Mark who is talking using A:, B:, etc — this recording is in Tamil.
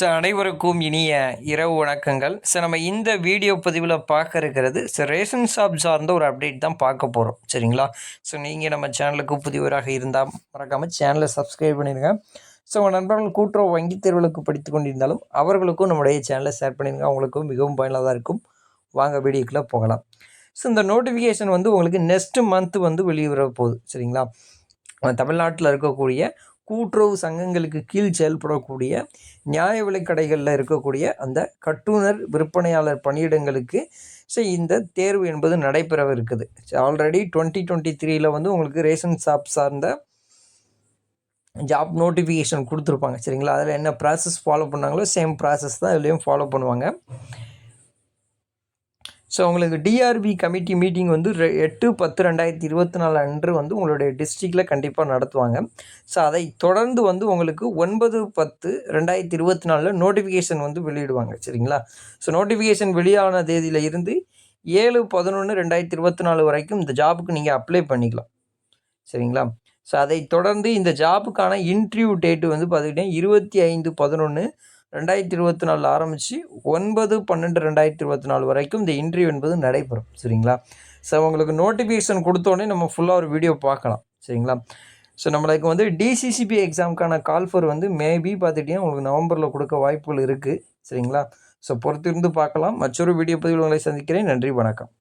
A: அனைவருக்கும் இனிய இரவு வணக்கங்கள். நம்ம இந்த வீடியோ பதிவில் பார்க்க இருக்கிறது ரேஷன் ஷாப் சார்ந்த ஒரு அப்டேட் தான் பார்க்க போகிறோம். சரிங்களா? நீங்கள் நம்ம சேனலுக்கு புதியவராக இருந்தால் மறக்காமல் சேனலை சப்ஸ்கிரைப் பண்ணிடுங்க. உங்கள் நண்பர்கள் கூட்டுறவு வங்கி தேர்வுகளுக்கு படித்து கொண்டிருந்தாலும் அவர்களுக்கும் நம்முடைய சேனலை ஷேர் பண்ணிடுங்க. அவங்களுக்கும் மிகவும் பயனுள்ளதாக இருக்கும். வாங்க வீடியோக்குள்ளே போகலாம். இந்த நோட்டிஃபிகேஷன் உங்களுக்கு நெக்ஸ்ட் மந்த் வெளியிட போகுது. சரிங்களா? தமிழ்நாட்டில் இருக்கக்கூடிய கூட்டுறவு சங்கங்களுக்கு கீழ் செயல்படக்கூடிய நியாய விலைக்கடைகளில் இருக்கக்கூடிய அந்த கட்டுனர் விற்பனையாளர் பணியிடங்களுக்கு இந்த தேர்வு என்பது நடைபெறவிருக்குது. ஆல்ரெடி 2023 உங்களுக்கு ரேஷன் ஷாப் சார்ந்த ஜாப் நோட்டிஃபிகேஷன் கொடுத்துருப்பாங்க. சரிங்களா? அதில் என்ன ப்ராசஸ் ஃபாலோ பண்ணாங்களோ சேம் ப்ராசஸ் தான் இதுலேயும் ஃபாலோ பண்ணுவாங்க. உங்களுக்கு டிஆர்பி கமிட்டி மீட்டிங் 8/10/2024 அன்று உங்களுடைய டிஸ்ட்ரிக்டில் கண்டிப்பாக நடத்துவாங்க. அதை தொடர்ந்து உங்களுக்கு 9/10/2024 நோட்டிஃபிகேஷன் வெளியிடுவாங்க. சரிங்களா? நோட்டிஃபிகேஷன் வெளியான தேதியில் இருந்து 7/11/2024 வரைக்கும் இந்த ஜாபுக்கு நீங்கள் அப்ளை பண்ணிக்கலாம். சரிங்களா? அதை தொடர்ந்து இந்த ஜாபுக்கான இன்டர்வியூ டேட்டு பார்த்துக்கிட்டிங்கன்னா 25/11/2024 ஆரம்பித்து 9/12/2024 வரைக்கும் இந்த இன்டர்வியூ என்பது நடைபெறும். சரிங்களா? உங்களுக்கு நோட்டிஃபிகேஷன் கொடுத்தோடனே நம்ம ஃபுல்லாக ஒரு வீடியோ பார்க்கலாம். சரிங்களா? நம்மளுக்கு டிசிசிபி எக்ஸாமுக்கான கால்ஃபர் மேபி பார்த்துக்கிட்டிங்கன்னா உங்களுக்கு நவம்பரில் கொடுக்க வாய்ப்புகள் இருக்குது. சரிங்களா? பொறுத்திருந்து பார்க்கலாம். மற்றொரு வீடியோ பதிவில் உங்களை சந்திக்கிறேன். நன்றி, வணக்கம்.